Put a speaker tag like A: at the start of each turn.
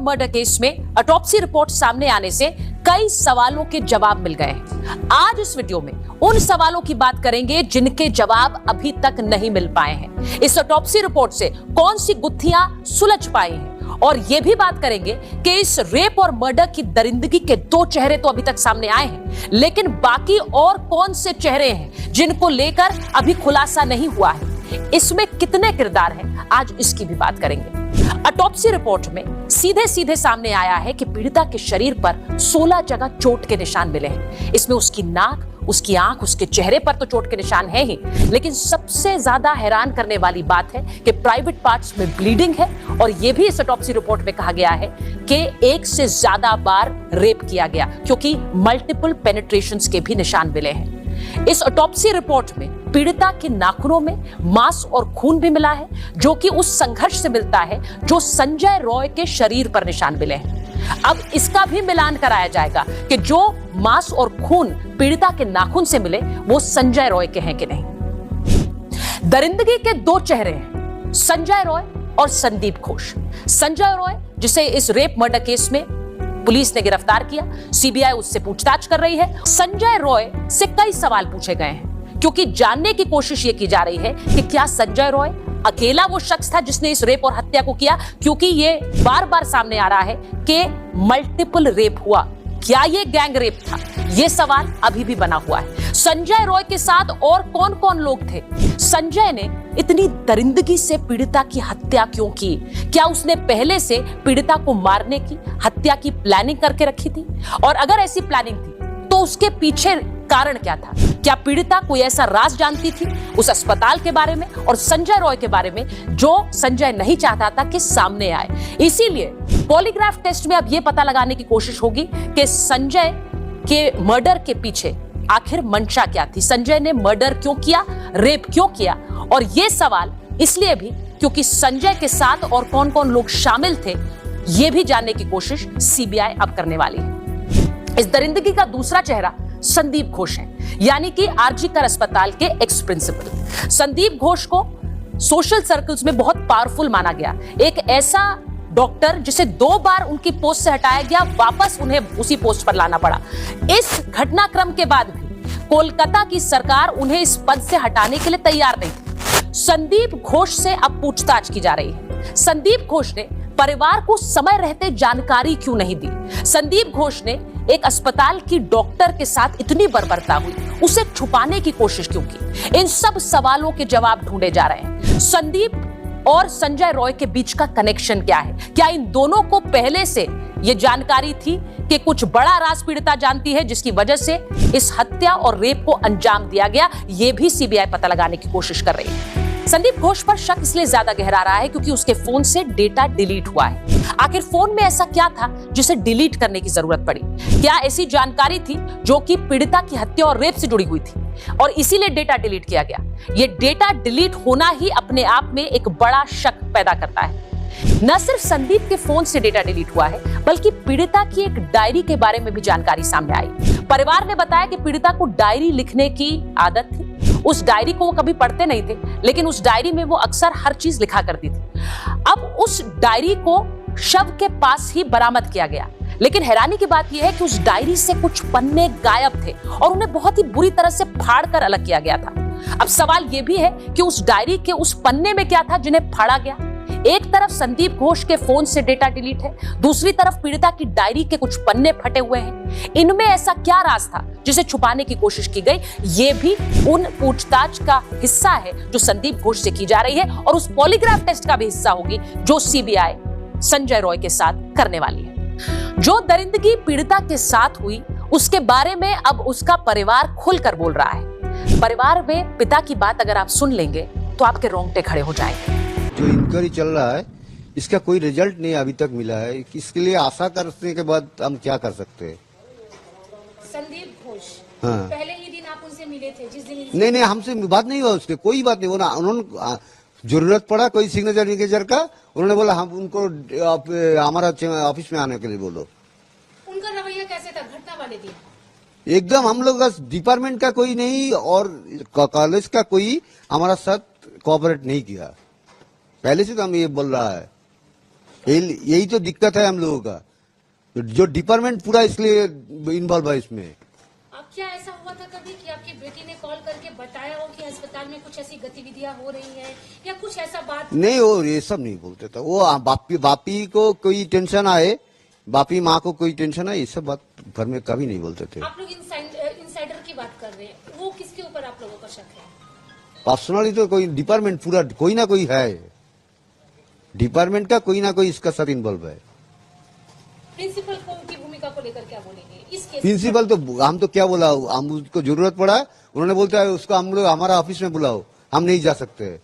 A: Murder case में autopsy report सामने आने से कई सवालों के जवाब मिल गए हैं। आज इस वीडियो में उन सवालों की बात करेंगे जिनके जवाब अभी तक नहीं मिल पाए हैं। इस ऑटोप्सी रिपोर्ट से कौन सी गुत्थियां सुलझ पाई हैं और यह भी बात करेंगे कि इस रेप और मर्डर की दरिंदगी के दो चेहरे तो अभी तक सामने आए हैं, लेकिन बाकी और कौन से चेहरे हैं जिनको लेकर अभी खुलासा नहीं हुआ है। इसमें कितने किरदार हैं, आज इसकी भी बात करेंगे। ऑटोप्सी रिपोर्ट में सीधे सीधे सामने आया है कि पीड़िता के शरीर पर 16 जगह चोट के निशान मिले हैं। इसमें उसकी नाक, उसकी आंख, उसके चेहरे पर तो चोट के निशान है ही, लेकिन सबसे ज्यादा हैरान करने वाली बात है कि प्राइवेट पार्ट्स में ब्लीडिंग है और यह भी इस ऑटोप्सी रिपोर्ट में कहा गया है कि एक से ज्यादा बार रेप किया गया, क्योंकि मल्टीपल पेनिट्रेशंस के भी निशान मिले हैं। इस ऑटोप्सी रिपोर्ट में पीड़िता के नाखूनों में मांस और खून भी मिला है, जो कि उस संघर्ष से मिलता है जो संजय रॉय के शरीर पर निशान मिले हैं। अब इसका भी मिलान कराया जाएगा कि जो मांस और खून पीड़िता के नाखून से मिले वो संजय रॉय के हैं कि नहीं। दरिंदगी के दो चेहरे हैं, संजय रॉय और संदीप घोष। संजय रॉय, जिसे इस रेप मर्डर केस में पुलिस ने गिरफ्तार किया, सीबीआई उससे पूछताछ कर रही है। संजय रॉय से कई सवाल पूछे गए हैं, क्योंकि जानने की कोशिश ये की जा रही है कि क्या संजय रॉय अकेला वो शख्स था जिसने इस रेप और हत्या को किया, क्योंकि ये बार बार सामने आ रहा है कि मल्टीपल रेप हुआ। क्या ये गैंग रेप था? ये सवाल अभी भी बना हुआ है। संजय रॉय के साथ और कौन कौन लोग थे? संजय ने इतनी दरिंदगी से पीड़िता की हत्या क्यों की? क्या उसने पहले से पीड़िता को मारने की, हत्या की प्लानिंग करके रखी थी? और अगर ऐसी प्लानिंग थी तो उसके पीछे कारण क्या था? क्या पीड़िता कोई ऐसा राज जानती थी उस अस्पताल के बारे में और संजय रॉय के बारे में जो संजय नहीं चाहता था कि सामने आए? इसीलिए पॉलीग्राफ टेस्ट में अब यह पता लगाने की कोशिश होगी कि संजय के मर्डर के पीछे आखिर मंशा क्या थी। संजय ने मर्डर क्यों किया, रेप क्यों किया? और यह सवाल इसलिए भी क्योंकि संजय के साथ और कौन कौन लोग शामिल थे, यह भी जानने की कोशिश सीबीआई अब करने वाली है। इस दरिंदगी का दूसरा चेहरा संदीप घोष है, यानी कि आरजी कर अस्पताल के एक्स प्रिंसिपल। संदीप घोष को सोशल सर्कल्स में बहुत पावरफुल माना गया, एक ऐसा डॉक्टर जिसे 2 बार उनकी पोस्ट से हटाया गया, वापस उन्हें उसी पोस्ट पर लाना पड़ा। इस घटनाक्रम के बाद भी कोलकाता की सरकार उन्हें इस पद से हटाने के लिए तैयार नहीं थी। संदीप घोष से अब पूछताछ की जा रही है। संदीप घोष ने परिवार को समय रहते जानकारी क्यों नहीं दी? संदीप घोष ने एक अस्पताल की डॉक्टर के साथ इतनी बर्बरता हुई, उसे छुपाने की कोशिश क्यों की? इन सब सवालों के जवाब ढूंढे जा रहे हैं। संदीप और संजय रॉय के बीच का कनेक्शन क्या है? क्या इन दोनों को पहले से यह जानकारी थी कि कुछ बड़ा राज पीड़िता जानती है जिसकी वजह से इस हत्या और रेप को अंजाम दिया गया? यह भी सीबीआई पता लगाने की कोशिश कर रही है। संदीप घोष पर शक इसलिए ज्यादा गहरा रहा है क्योंकि उसके फोन से डेटा डिलीट हुआ है। आखिर फोन में ऐसा क्या था जिसे डिलीट करने की जरूरत पड़ी? क्या ऐसी जानकारी थी जो कि पीड़िता की हत्या और रेप से जुड़ी हुई थी और इसीलिए डेटा डिलीट किया गया? ये डेटा डिलीट होना ही अपने आप में एक बड़ा शक पैदा करता है। न सिर्फ संदीप के फोन से डेटा डिलीट हुआ है, बल्कि पीड़िता की एक डायरी के बारे में भी जानकारी सामने आई। परिवार ने बताया कि पीड़िता को डायरी लिखने की आदत थी। उस डायरी को वो कभी पढ़ते नहीं थे, लेकिन उस डायरी में वो अक्सर हर चीज लिखा करती थी। अब उस डायरी को शव के पास ही बरामद किया गया, लेकिन हैरानी की बात यह है कि उस डायरी से कुछ पन्ने गायब थे और उन्हें बहुत ही बुरी तरह से फाड़कर अलग किया गया था। अब सवाल यह भी है कि उस डायरी के उस पन्ने में क्या था जिन्हें फाड़ा गया? एक तरफ संदीप घोष के फोन से डेटा डिलीट है, दूसरी तरफ पीड़िता की डायरी के कुछ पन्ने फटे हुए हैं। इनमें ऐसा क्या राज था जिसे छुपाने की कोशिश की गई? ये भी उन पूछताछ का हिस्सा है जो संदीप घोष से की जा रही है और उस पॉलीग्राफ टेस्ट का भी हिस्सा होगी जो सीबीआई संजय रॉय के साथ करने वाली है। जो दरिंदगी पीड़िता के साथ हुई उसके बारे में अब उसका परिवार खुलकर बोल रहा है। परिवार में पिता की बात अगर आप सुन लेंगे तो आपके रोंगटे खड़े हो जाएंगे।
B: जो इंक्वायरी चल रहा है इसका कोई रिजल्ट नहीं अभी तक मिला है। इसके लिए आशा करने के बाद हम क्या कर सकते हैं?
C: संदीप घोष,
B: हाँ,
C: पहले ही दिन आप उनसे मिले थे जिस दिन?
B: नहीं, हमसे बात नहीं हुआ, उसके कोई बात नहीं। उन्होंने जरूरत पड़ा कोई सिग्नेचर विग्नेचर का, उन्होंने बोला हम उनको हमारा ऑफिस में आने के लिए बोलो।
C: उनका रवैया कैसे था घटना वाले दिन?
B: एकदम हम लोग का डिपार्टमेंट का कोई नहीं और कॉलेज का कोई हमारा साथ कोऑपरेट नहीं किया। पहले से तो हम ये बोल रहा है। यही तो दिक्कत है हम लोगों का, जो डिपार्टमेंट पूरा इसलिए इन्वॉल्व है इसमें।
C: अब क्या ऐसा हुआ था कभी कि आपकी बेटी ने कॉल करके बताया हो कि अस्पताल में कुछ ऐसी गतिविधियां हो रही हैं या कुछ ऐसा बात?
B: नहीं, वो ये सब नहीं बोलते था। वो बापी को कोई टेंशन आए, बापी माँ को कोई टेंशन आए, ये सब बात घर में कभी नहीं बोलते थे।
C: आप लोग इनसाइडर की बात कर रहे हैं, वो किसके ऊपर आप लोगों का शक है?
B: पर्सनली तो कोई डिपार्टमेंट पूरा कोई ना कोई है, डिपार्टमेंट का कोई ना कोई इसका साथ इन्वॉल्व है।
C: प्रिंसिपल को की भूमिका को लेकर क्या बोलेंगे इस केस?
B: प्रिंसिपल तो हम तो क्या बोला, हम उसको जरूरत पड़ा, उन्होंने बोलता है उसको हम लोग हमारा ऑफिस में बुलाओ, हम नहीं जा सकते।